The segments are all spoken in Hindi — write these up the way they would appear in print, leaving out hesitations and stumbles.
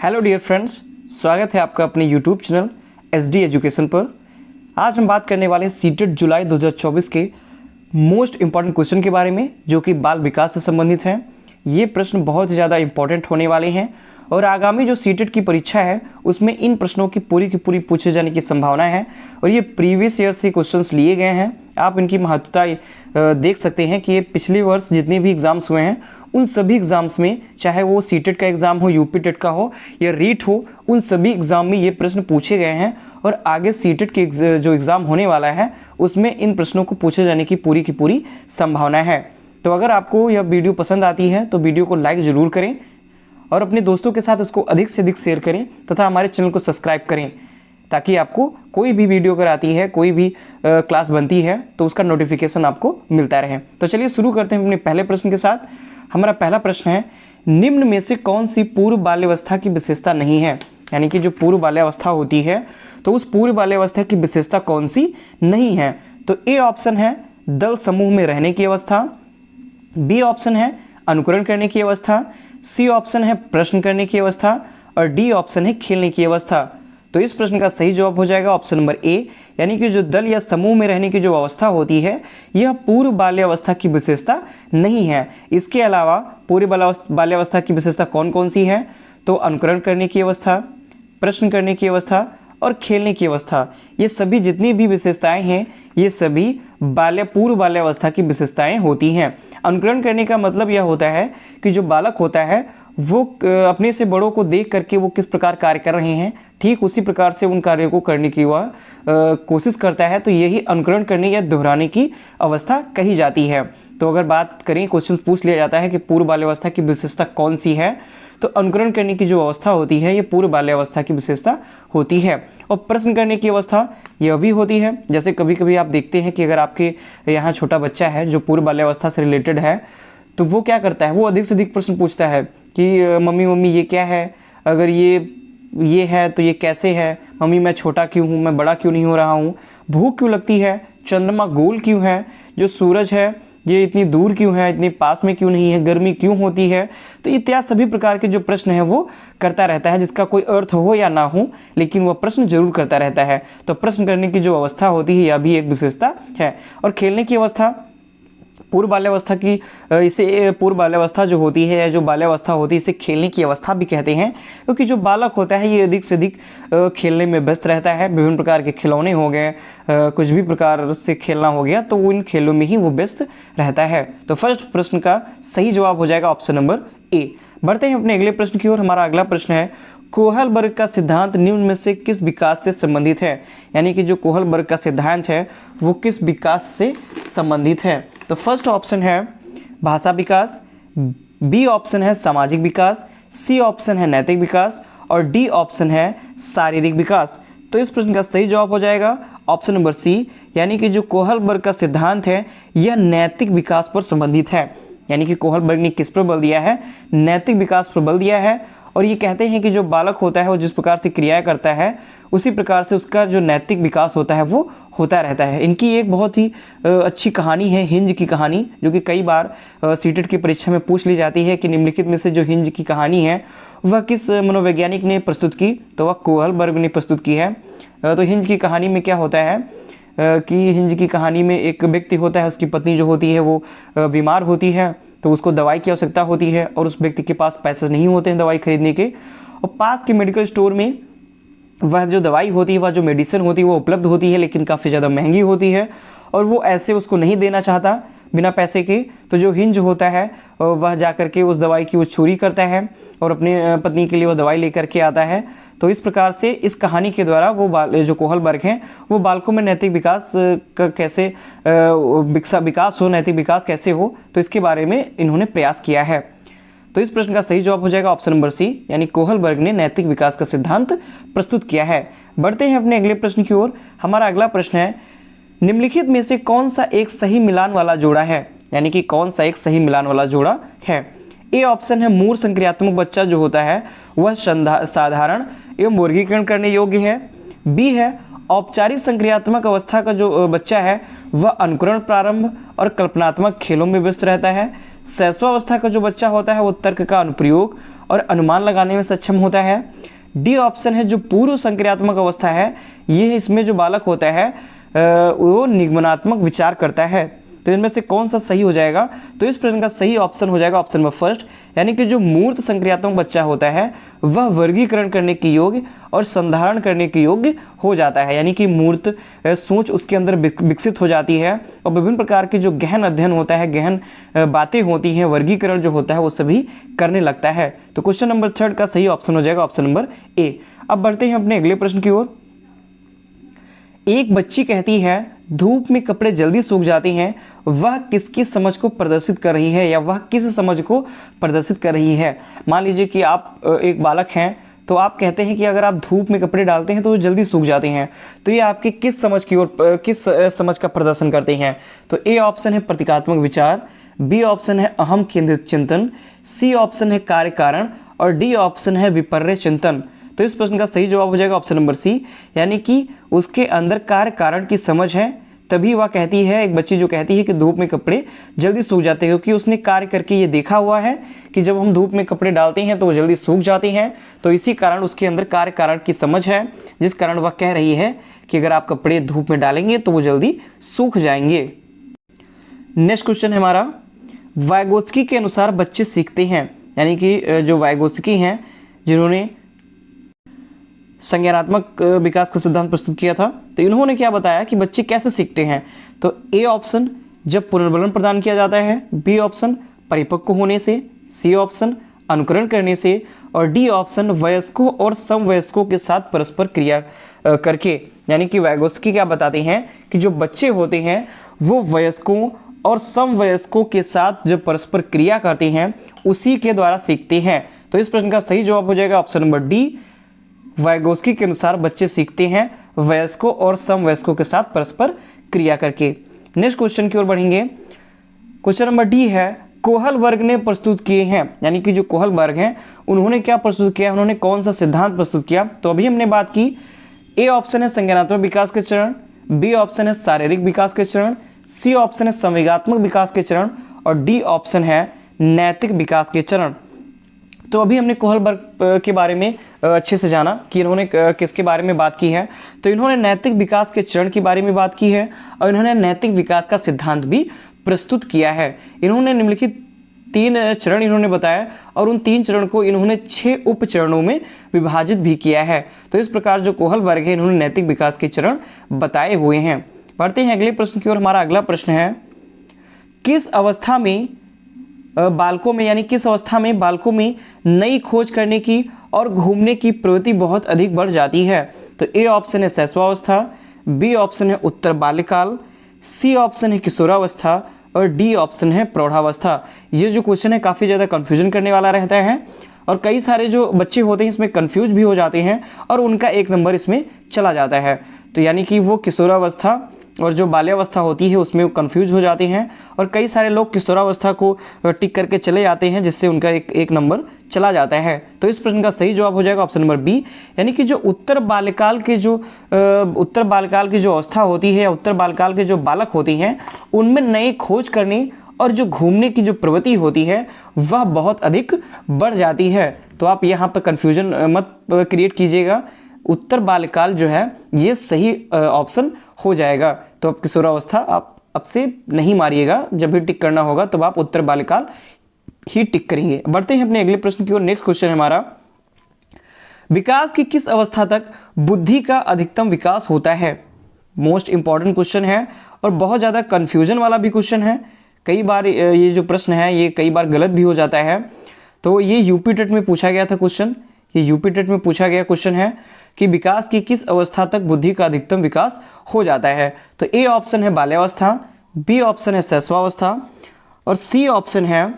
हेलो डियर फ्रेंड्स, स्वागत है आपका अपने यूट्यूब चैनल SD एजुकेशन पर। आज हम बात करने वाले हैं सीटेट जुलाई 2024 के मोस्ट इम्पॉर्टेंट क्वेश्चन के बारे में, जो कि बाल विकास से संबंधित हैं। ये प्रश्न बहुत ही ज़्यादा इम्पॉर्टेंट होने वाले हैं और आगामी जो सीटेट की परीक्षा है उसमें इन प्रश्नों की पूरी पूछे जाने की संभावना है। और ये प्रीवियस ईयर से क्वेश्चंस लिए गए हैं। आप इनकी महत्वता देख सकते हैं कि ये पिछले वर्ष जितने भी एग्ज़ाम्स हुए हैं उन सभी एग्ज़ाम्स में, चाहे वो सीटेट का एग्ज़ाम हो, यूपी टेट का हो या रीट हो, उन सभी एग्ज़ाम में ये प्रश्न पूछे गए हैं। और आगे सीटेट के जो एग्ज़ाम होने वाला है उसमें इन प्रश्नों को पूछे जाने की पूरी संभावना है। तो अगर आपको यह वीडियो पसंद आती है तो वीडियो को लाइक ज़रूर करें और अपने दोस्तों के साथ इसको अधिक से अधिक शेयर करें तथा हमारे चैनल को सब्सक्राइब करें, ताकि आपको कोई भी वीडियो अगर आती है, कोई भी क्लास बनती है तो उसका नोटिफिकेशन आपको मिलता रहे। तो चलिए शुरू करते हैं अपने पहले प्रश्न के साथ। हमारा पहला प्रश्न है, निम्न में से कौन सी पूर्व बाल्यावस्था की विशेषता नहीं है? यानी कि जो पूर्व बाल्यावस्था होती है तो उस पूर्व बाल्यावस्था की विशेषता कौन सी नहीं है? तो ए ऑप्शन है दल समूह में रहने की अवस्था, बी ऑप्शन है अनुकरण करने की अवस्था, सी ऑप्शन है प्रश्न करने की अवस्था और डी ऑप्शन है खेलने की अवस्था। तो इस प्रश्न का सही जवाब हो जाएगा ऑप्शन नंबर ए, यानी कि जो दल या समूह में रहने की जो अवस्था होती है यह पूर्व बाल्यावस्था की विशेषता नहीं है। इसके अलावा पूर्व बाल्यावस्था की विशेषता कौन कौन सी है? तो अनुकरण करने की अवस्था, प्रश्न करने की अवस्था और खेलने की अवस्था। ये सभी जितनी भी विशेषताएं हैं ये सभी पूर्व बाल्यावस्था की विशेषताएं होती हैं। अनुकरण करने का मतलब यह होता है कि जो बालक होता है वो अपने से बड़ों को देख करके वो किस प्रकार कार्य कर रहे हैं, ठीक उसी प्रकार से उन कार्यों को करने की वह कोशिश करता है। तो यही अनुकरण करने या दोहराने की अवस्था कही जाती है। तो अगर बात करें, क्वेश्चन पूछ लिया जाता है कि पूर्व बाल्यावस्था की विशेषता कौन सी है, तो अनुकरण करने की जो अवस्था होती है ये पूर्व बाल्यावस्था की विशेषता होती है। और प्रश्न करने की अवस्था यह भी होती है। जैसे कभी कभी आप देखते हैं कि अगर आपके यहाँ छोटा बच्चा है जो पूर्व बाल्यावस्था से रिलेटेड है, तो वो क्या करता है, वो अधिक से अधिक प्रश्न पूछता है कि मम्मी ये क्या है, अगर ये है तो ये कैसे है, मम्मी मैं छोटा क्यों हूँ, मैं बड़ा क्यों नहीं हो रहा हूँ, भूख क्यों लगती है, चंद्रमा गोल क्यों है, जो सूरज है ये इतनी दूर क्यों है, इतने पास में क्यों नहीं है, गर्मी क्यों होती है। तो इत्यादि सभी प्रकार के जो प्रश्न हैं वो करता रहता है, जिसका कोई अर्थ हो या ना हो, लेकिन वह प्रश्न जरूर करता रहता है। तो प्रश्न करने की जो अवस्था होती है यह भी एक विशेषता है। और खेलने की अवस्था पूर्व बाल्यावस्था की, इसे पूर्व बाल्यावस्था जो होती है या जो बाल्यावस्था होती है इसे खेलने की अवस्था भी कहते हैं, क्योंकि जो बालक होता है ये अधिक से अधिक खेलने में व्यस्त रहता है। विभिन्न प्रकार के खिलौने हो गए, कुछ भी प्रकार से खेलना हो गया, तो वो इन खेलों में ही वो व्यस्त रहता है। तो फर्स्ट प्रश्न का सही जवाब हो जाएगा ऑप्शन नंबर ए। बढ़ते हैं अपने अगले प्रश्न की ओर। हमारा अगला प्रश्न है, कोहलबर्ग का सिद्धांत निम्न में से किस विकास से संबंधित है? यानी कि जो कोहलबर्ग का सिद्धांत है वो किस विकास से संबंधित है? तो फर्स्ट ऑप्शन है भाषा विकास, बी ऑप्शन है सामाजिक विकास, सी ऑप्शन है नैतिक विकास और डी ऑप्शन है शारीरिक विकास। तो इस प्रश्न का सही जवाब हो जाएगा ऑप्शन नंबर सी, यानी कि जो कोहलबर्ग का सिद्धांत है यह नैतिक विकास पर संबंधित है। यानी कि कोहलबर्ग ने किस पर बल दिया है? नैतिक विकास पर बल दिया है। और ये कहते हैं कि जो बालक होता है वो जिस प्रकार से क्रियाएं करता है उसी प्रकार से उसका जो नैतिक विकास होता है वो होता रहता है। इनकी एक बहुत ही अच्छी कहानी है, हिंज की कहानी, जो कि कई बार सीटेट की परीक्षा में पूछ ली जाती है कि निम्नलिखित में से जो हिंज की कहानी है वह किस मनोवैज्ञानिक ने प्रस्तुत की? तो वह कोहलबर्ग ने प्रस्तुत की है। तो हिंज की कहानी में क्या होता है कि हिंज की कहानी में एक व्यक्ति होता है, उसकी पत्नी जो होती है वो बीमार होती है, तो उसको दवाई की आवश्यकता होती है और उस व्यक्ति के पास पैसे नहीं होते हैं दवाई खरीदने के। और पास के मेडिकल स्टोर में वह जो दवाई होती है, वह जो मेडिसिन होती है वो उपलब्ध होती है, लेकिन काफ़ी ज़्यादा महंगी होती है और वो ऐसे उसको नहीं देना चाहता बिना पैसे के। तो जो हिंज होता है वह जा करके उस दवाई की वो चोरी करता है और अपने पत्नी के लिए वो दवाई लेकर के आता है। तो इस प्रकार से इस कहानी के द्वारा वो जो कोहलबर्ग हैं वो बालकों में नैतिक विकास का कैसे विकास हो, नैतिक विकास कैसे हो, तो इसके बारे में इन्होंने प्रयास किया है। तो इस प्रश्न का सही जवाब हो जाएगा ऑप्शन नंबर सी, यानी कोहलबर्ग ने नैतिक विकास का सिद्धांत प्रस्तुत किया है। बढ़ते हैं अपने अगले प्रश्न की ओर। हमारा अगला प्रश्न है, निम्नलिखित में से कौन सा एक सही मिलान वाला जोड़ा है? यानी कि कौन सा एक सही मिलान वाला जोड़ा है? ए ऑप्शन है मूर संक्रियात्मक बच्चा जो होता है वह साधारण एवं वर्गीकरण करने योग्य है, बी है औपचारिक संक्रियात्मक अवस्था का जो बच्चा है वह अनुकरण प्रारंभ और कल्पनात्मक खेलों में व्यस्त रहता है, शैशवावस्था का जो बच्चा होता है वो तर्क का अनुप्रयोग और अनुमान लगाने में सक्षम होता है। डी ऑप्शन है जो पूर्व संक्रियात्मक अवस्था है, ये इसमें जो बालक होता है वो निगमनात्मक विचार करता है। तो इनमें से कौन सा सही हो जाएगा? तो इस प्रश्न का सही ऑप्शन हो जाएगा ऑप्शन नंबर फर्स्ट, यानी कि जो मूर्त संक्रियात्मक बच्चा होता है वह वर्गीकरण करने के योग्य और संधारण करने के योग्य हो जाता है, यानी कि मूर्त सोच उसके अंदर विकसित हो जाती है और विभिन्न प्रकार के जो गहन अध्ययन होता है, गहन बातें होती हैं, वर्गीकरण जो होता है वो सभी करने लगता है। तो क्वेश्चन नंबर थर्ड का सही ऑप्शन हो जाएगा ऑप्शन नंबर ए। अब बढ़ते हैं अपने अगले प्रश्न की ओर। एक बच्ची कहती है धूप में कपड़े जल्दी सूख जाते हैं, वह किसकी समझ को प्रदर्शित कर रही है या वह किस समझ को प्रदर्शित कर रही है? मान लीजिए कि आप एक बालक हैं, तो आप कहते हैं कि अगर आप धूप में कपड़े डालते हैं तो वो जल्दी सूख जाते हैं, तो ये आपकी किस समझ की ओर किस समझ का प्रदर्शन करते हैं? तो ए ऑप्शन है प्रतीकात्मक विचार, बी ऑप्शन है अहम केंद्रित चिंतन, सी ऑप्शन है कार्य कारण और डी ऑप्शन है विपर्य चिंतन। तो इस प्रश्न का सही जवाब हो जाएगा ऑप्शन नंबर सी, यानी कि उसके अंदर कार्य कारण की समझ है, तभी वह कहती है, एक बच्ची जो कहती है कि धूप में कपड़े जल्दी सूख जाते हैं, क्योंकि उसने कार्य करके ये देखा हुआ है कि जब हम धूप में कपड़े डालते हैं तो वो जल्दी सूख जाते हैं। तो इसी कारण उसके अंदर कार्य कारण की समझ है, जिस कारण वह कह रही है कि अगर आप कपड़े धूप में डालेंगे तो वो जल्दी सूख जाएंगे। नेक्स्ट क्वेश्चन है हमारा, वाइगोत्स्की के अनुसार बच्चे सीखते हैं, यानी कि जो वाइगोत्स्की हैं जिन्होंने संज्ञानात्मक विकास का सिद्धांत प्रस्तुत किया था, तो इन्होंने क्या बताया कि बच्चे कैसे सीखते हैं? तो ए ऑप्शन जब पुनर्बलन प्रदान किया जाता है, बी ऑप्शन परिपक्व होने से, सी ऑप्शन अनुकरण करने से और डी ऑप्शन वयस्कों और समवयस्कों के साथ परस्पर क्रिया करके। यानी कि वाइगोत्स्की क्या बताते हैं कि जो बच्चे होते हैं वो वयस्कों और समवयस्कों के साथ जब परस्पर क्रिया करते हैं उसी के द्वारा सीखते हैं। तो इस प्रश्न का सही जवाब हो जाएगा ऑप्शन नंबर डी, वाइगोत्स्की के अनुसार बच्चे सीखते हैं वयस्कों और समवयस्कों के साथ परस्पर क्रिया करके। नेक्स्ट क्वेश्चन की ओर बढ़ेंगे। क्वेश्चन नंबर डी है, कोहल वर्ग ने प्रस्तुत किए हैं, यानी कि जो कोहल वर्ग हैं उन्होंने क्या प्रस्तुत किया, उन्होंने कौन सा सिद्धांत प्रस्तुत किया? तो अभी हमने बात की, ए ऑप्शन है संज्ञानात्मक विकास के चरण, बी ऑप्शन है शारीरिक विकास के चरण, सी ऑप्शन है संवेगात्मक विकास के चरण और डी ऑप्शन है नैतिक विकास के चरण। तो अभी हमने कोहल वर्ग के बारे में अच्छे से जाना कि इन्होंने किसके बारे में बात की है। तो इन्होंने नैतिक विकास के चरण के बारे में बात की है और इन्होंने नैतिक विकास का सिद्धांत भी प्रस्तुत किया है। इन्होंने निम्नलिखित 3 चरण इन्होंने बताया और उन 3 चरण को इन्होंने 6 उप चरणों में विभाजित भी किया है। तो इस प्रकार जो कोहल वर्ग है इन्होंने नैतिक विकास के चरण बताए हुए हैं। बढ़ते हैं अगले प्रश्न की ओर। हमारा अगला प्रश्न है, किस अवस्था में बालकों में, यानी किस अवस्था में बालकों में नई खोज करने की और घूमने की प्रवृत्ति बहुत अधिक बढ़ जाती है? तो ए ऑप्शन है शैशवावस्था, बी ऑप्शन है उत्तर बाल्यकाल, सी ऑप्शन है किशोरावस्था और डी ऑप्शन है प्रौढ़ावस्था। ये जो क्वेश्चन है काफ़ी ज़्यादा कन्फ्यूजन करने वाला रहता है और कई सारे जो बच्चे होते हैं इसमें कन्फ्यूज भी हो जाते हैं और उनका 1 नंबर इसमें चला जाता है। तो यानी कि वो किशोरावस्था और जो बाल्यावस्था होती है उसमें वो कन्फ्यूज हो जाते हैं और कई सारे लोग किशोरावस्था को टिक करके चले जाते हैं, जिससे उनका एक नंबर चला जाता है। तो इस प्रश्न का सही जवाब हो जाएगा ऑप्शन नंबर बी, यानी कि जो उत्तर बाल्यकाल की जो अवस्था होती है या उत्तर बाल्यकाल के जो बालक होती हैं उनमें नई खोज करने और जो घूमने की जो प्रवृत्ति होती है वह बहुत अधिक बढ़ जाती है। तो आप यहाँ पर कन्फ्यूजन मत क्रिएट कीजिएगा, उत्तर बाल्यकाल जो है ये सही ऑप्शन हो जाएगा। तो अब किशोरावस्था आप अब से नहीं मारिएगा, जब भी टिक करना होगा तो आप उत्तर बाल्यकाल ही टिक करेंगे। बढ़ते हैं अपने अगले प्रश्न की ओर। नेक्स्ट क्वेश्चन है हमारा, विकास की किस अवस्था तक बुद्धि का अधिकतम विकास होता है? मोस्ट इंपॉर्टेंट क्वेश्चन है और बहुत ज़्यादा कन्फ्यूजन वाला भी क्वेश्चन है। कई बार ये जो प्रश्न है ये कई बार गलत भी हो जाता है। तो ये यूपी टेट में पूछा गया था क्वेश्चन, ये यूपी टेट में पूछा गया क्वेश्चन है कि विकास की किस अवस्था तक बुद्धि का अधिकतम विकास हो जाता है? तो ए ऑप्शन है बाल्यावस्था, बी ऑप्शन है शैशवावस्था और सी ऑप्शन है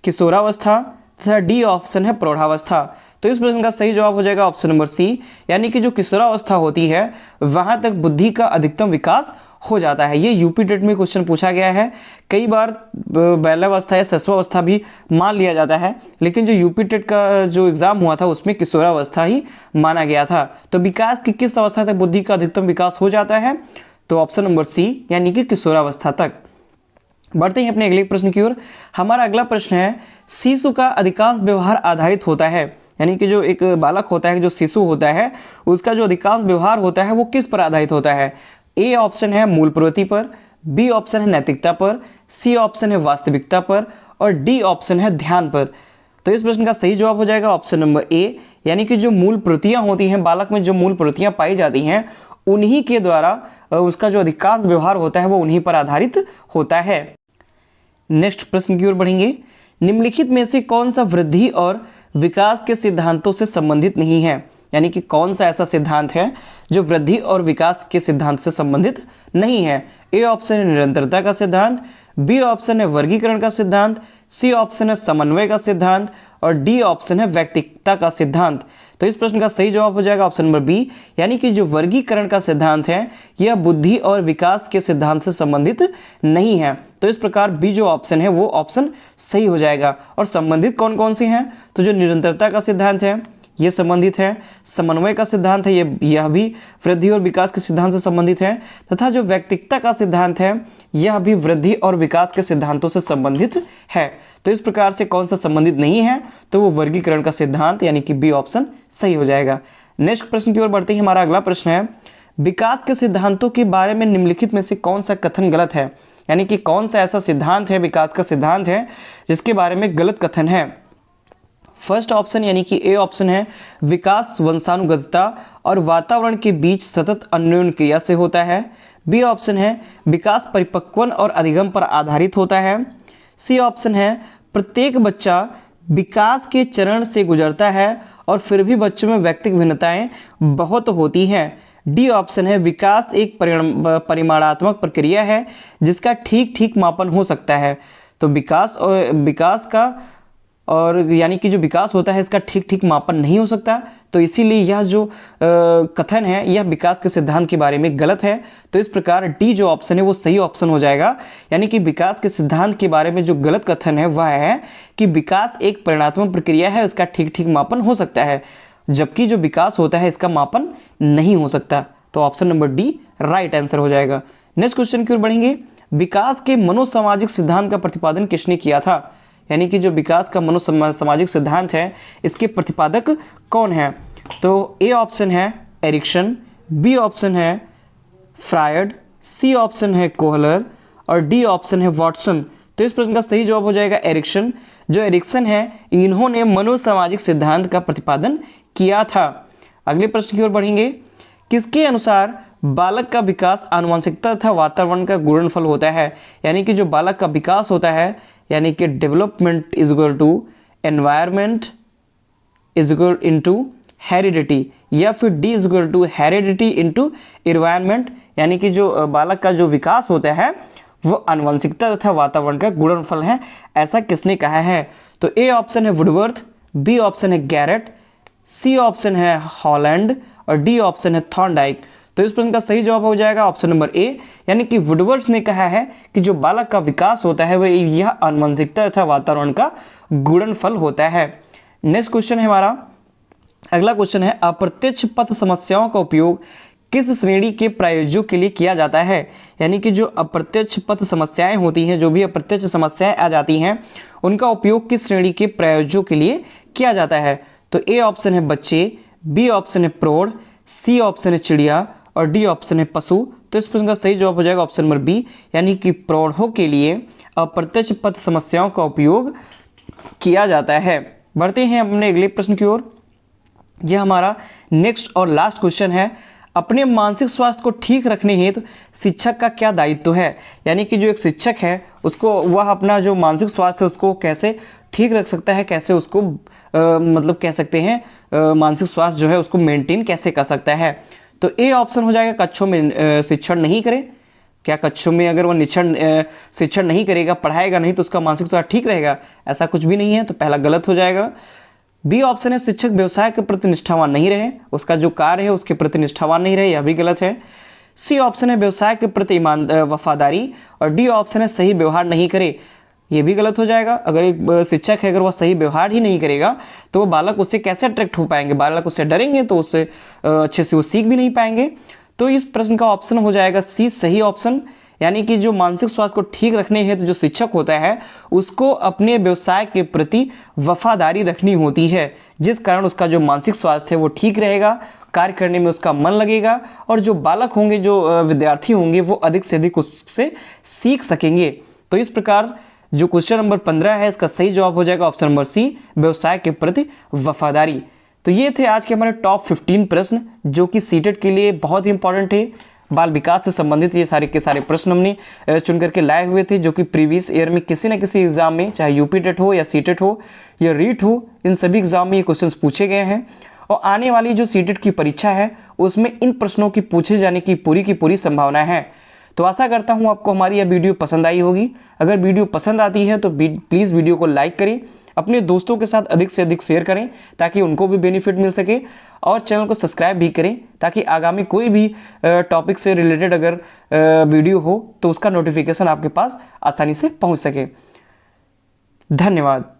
किशोरावस्था तथा डी ऑप्शन है प्रौढ़ावस्था। तो इस प्रश्न का सही जवाब हो जाएगा ऑप्शन नंबर सी, यानी कि जो किशोरावस्था होती है वहाँ तक बुद्धि का अधिकतम विकास हो जाता है। ये यूपी टेट में क्वेश्चन पूछा गया है। कई बार बाल्यावस्था या शैशवावस्था भी मान लिया जाता है, लेकिन जो यूपी टेट का जो एग्जाम हुआ था उसमें किशोरावस्था ही माना गया था। तो विकास की किस अवस्था तक बुद्धि का अधिकतम विकास हो जाता है? तो ऑप्शन नंबर सी, यानी कि किशोरावस्था तक। बढ़ते हैं अपने अगले प्रश्न की ओर। हमारा अगला प्रश्न है, शिशु का अधिकांश व्यवहार आधारित होता है, यानी कि जो एक बालक होता है, जो शिशु होता है, उसका जो अधिकांश व्यवहार होता है वो किस पर आधारित होता है। ए ऑप्शन है मूल प्रवृत्ति पर, बी ऑप्शन है नैतिकता पर, सी ऑप्शन है वास्तविकता पर और डी ऑप्शन है ध्यान पर। तो इस प्रश्न का सही जवाब हो जाएगा ऑप्शन नंबर ए, यानी कि जो मूल प्रवृत्तियां होती हैं, बालक में जो मूल प्रवृत्तियां पाई जाती हैं उन्हीं के द्वारा उसका जो अधिकांश व्यवहार होता है वो उन्हीं पर आधारित होता है। नेक्स्ट प्रश्न की ओर बढ़ेंगे। निम्नलिखित में से कौन सा वृद्धि और विकास के सिद्धांतों से संबंधित नहीं है, यानी कि कौन सा ऐसा सिद्धांत है जो वृद्धि और विकास के सिद्धांत से संबंधित नहीं है। ए ऑप्शन है निरंतरता का सिद्धांत, बी ऑप्शन है वर्गीकरण का सिद्धांत, सी ऑप्शन है समन्वय का सिद्धांत और डी ऑप्शन है व्यक्तिकता का सिद्धांत। तो इस प्रश्न का सही जवाब हो जाएगा ऑप्शन नंबर बी, यानी कि जो वर्गीकरण का सिद्धांत है यह बुद्धि और विकास के सिद्धांत से संबंधित नहीं है। तो इस प्रकार बी जो ऑप्शन है वो ऑप्शन सही हो जाएगा। और संबंधित कौन कौन से हैं, तो जो निरंतरता का सिद्धांत है ये संबंधित है, समन्वय का सिद्धांत है यह भी वृद्धि और विकास के सिद्धांत से संबंधित है, तथा जो व्यक्तिकता का सिद्धांत है यह भी वृद्धि और विकास के सिद्धांतों से संबंधित है। तो इस प्रकार से कौन सा संबंधित नहीं है, तो वो वर्गीकरण का सिद्धांत, यानी कि बी ऑप्शन सही हो जाएगा। नेक्स्ट प्रश्न की ओर बढ़ते ही हमारा अगला प्रश्न है, विकास के सिद्धांतों के बारे में निम्नलिखित में से कौन सा कथन गलत है, यानी कि कौन सा ऐसा सिद्धांत है, विकास का सिद्धांत है जिसके बारे में गलत कथन है। फर्स्ट ऑप्शन यानी कि ए ऑप्शन है, विकास वंशानुगतता और वातावरण के बीच सतत अन्योन्य क्रिया से होता है। बी ऑप्शन है, विकास परिपक्वन और अधिगम पर आधारित होता है। सी ऑप्शन है, प्रत्येक बच्चा विकास के चरण से गुजरता है और फिर भी बच्चों में व्यक्तिगत भिन्नताएं बहुत होती हैं। डी ऑप्शन है, विकास एक परिमाणात्मक प्रक्रिया है जिसका ठीक ठीक मापन हो सकता है। तो विकास का और यानी कि जो विकास होता है इसका ठीक ठीक मापन नहीं हो सकता, तो इसीलिए यह जो कथन है यह विकास के सिद्धांत के बारे में गलत है। तो इस प्रकार डी जो ऑप्शन है वो सही ऑप्शन हो जाएगा, यानी कि विकास के सिद्धांत के बारे में जो गलत कथन है वह है कि विकास एक परिमाणात्मक प्रक्रिया है, उसका ठीक ठीक मापन हो सकता है, जबकि जो विकास होता है इसका मापन नहीं हो सकता। तो option number D right answer हो जाएगा। नेक्स्ट क्वेश्चन की ओर बढ़ेंगे। विकास के मनोसामाजिक सिद्धांत का प्रतिपादन किसने किया था, यानी कि जो विकास का मनोसामाजिक सिद्धांत है इसके प्रतिपादक कौन है। तो ए ऑप्शन है एरिक्सन, बी ऑप्शन है फ्रायड, सी ऑप्शन है कोहलर और डी ऑप्शन है वॉटसन। तो इस प्रश्न का सही जवाब हो जाएगा एरिक्सन। जो एरिक्सन है इन्होंने मनोसामाजिक सिद्धांत का प्रतिपादन किया था। अगले प्रश्न की ओर बढ़ेंगे। किसके अनुसार बालक का विकास आनुवंशिकता तथा वातावरण का गुणनफल होता है, यानी कि जो बालक का विकास होता है यानी कि development is equal to environment is equal into heredity, या फिर D is equal to heredity into environment, यानी कि जो बालक का जो विकास होता है वो आनुवंशिकता तथा वातावरण का गुणनफल है, ऐसा किसने कहा है। तो ए ऑप्शन है वुडवर्थ, बी ऑप्शन है गैरेट, सी ऑप्शन है हॉलैंड और डी ऑप्शन है थॉर्नडाइक। तो इस प्रश्न का सही जवाब हो जाएगा ऑप्शन नंबर ए, यानी कि वुडवर्थ ने कहा है कि जो बालक का विकास होता है वह यह आनुवंशिकता तथा वातावरण का गुणनफल होता है। नेक्स्ट क्वेश्चन है हमारा अगला क्वेश्चन है, अप्रत्यक्ष पथ समस्याओं का उपयोग किस श्रेणी के प्रायोज्यों के लिए किया जाता है, यानी कि जो अप्रत्यक्ष पथ समस्याएं होती हैं, जो भी अप्रत्यक्ष समस्याएं आ जाती हैं उनका उपयोग किस श्रेणी के प्रायोज्यों के लिए किया जाता है। तो ए ऑप्शन है बच्चे, बी ऑप्शन है प्रौढ़, सी ऑप्शन है चिड़िया और डी ऑप्शन है पशु। तो इस प्रश्न का सही जवाब हो जाएगा ऑप्शन नंबर बी, यानी कि प्रौढ़ों के लिए अप्रत्यक्ष पथ समस्याओं का उपयोग किया जाता है। बढ़ते हैं अपने अगले प्रश्न की ओर। यह हमारा नेक्स्ट और लास्ट क्वेश्चन है, अपने मानसिक स्वास्थ्य को ठीक रखने हेतु शिक्षक का क्या दायित्व है, यानी कि जो एक शिक्षक है उसको वह अपना जो मानसिक स्वास्थ्य है उसको कैसे ठीक रख सकता है, कैसे उसको मतलब कह सकते हैं मानसिक स्वास्थ्य जो है उसको मेंटेन कैसे कर सकता है। तो ए ऑप्शन हो जाएगा कक्षों में शिक्षण नहीं करे। क्या कक्षों में अगर वह शिक्षण नहीं करेगा, पढ़ाएगा नहीं तो उसका मानसिक स्वास्थ्य ठीक रहेगा, ऐसा कुछ भी नहीं है, तो पहला गलत हो जाएगा। बी ऑप्शन है शिक्षक व्यवसाय के प्रति निष्ठावान नहीं रहे, उसका जो कार्य है उसके प्रति निष्ठावान नहीं रहे, यह भी गलत है। सी ऑप्शन है व्यवसाय के प्रति वफादारी और डी ऑप्शन है सही व्यवहार नहीं करे, ये भी गलत हो जाएगा। अगर एक शिक्षक है अगर वह सही व्यवहार ही नहीं करेगा तो वो बालक उससे कैसे अट्रैक्ट हो पाएंगे, बालक उससे डरेंगे तो उससे अच्छे से वो सीख भी नहीं पाएंगे। तो इस प्रश्न का ऑप्शन हो जाएगा सी सही ऑप्शन, यानी कि जो मानसिक स्वास्थ्य को ठीक रखने हेतु जो शिक्षक होता है उसको अपने व्यवसाय के प्रति वफादारी रखनी होती है, जिस कारण उसका जो मानसिक स्वास्थ्य है वो ठीक रहेगा, कार्य करने में उसका मन लगेगा और जो बालक होंगे, जो विद्यार्थी होंगे, वो अधिक से अधिक उससे सीख सकेंगे। तो इस प्रकार जो क्वेश्चन नंबर 15 है इसका सही जवाब हो जाएगा ऑप्शन नंबर सी, व्यवसाय के प्रति वफादारी। तो ये थे आज के हमारे टॉप 15 प्रश्न जो कि सीटेट के लिए बहुत ही इंपॉर्टेंट है। बाल विकास से संबंधित ये सारे के सारे प्रश्न हमने चुन करके लाए हुए थे, जो कि प्रीवियस ईयर में किसी न किसी एग्जाम में, चाहे यूपी टेट हो या सीटेट हो या रीट हो, इन सभी एग्जाम में ये क्वेश्चंस पूछे गए हैं। और आने वाली जो सीटेट की परीक्षा है उसमें इन प्रश्नों की पूछे जाने की पूरी संभावना है। तो आशा करता हूँ आपको हमारी यह वीडियो पसंद आई होगी। अगर वीडियो पसंद आती है तो प्लीज़ वीडियो को लाइक करें, अपने दोस्तों के साथ अधिक से अधिक शेयर करें ताकि उनको भी बेनिफिट मिल सके, और चैनल को सब्सक्राइब भी करें ताकि आगामी कोई भी टॉपिक से रिलेटेड अगर वीडियो हो तो उसका नोटिफिकेशन आपके पास आसानी से पहुंच सके। धन्यवाद।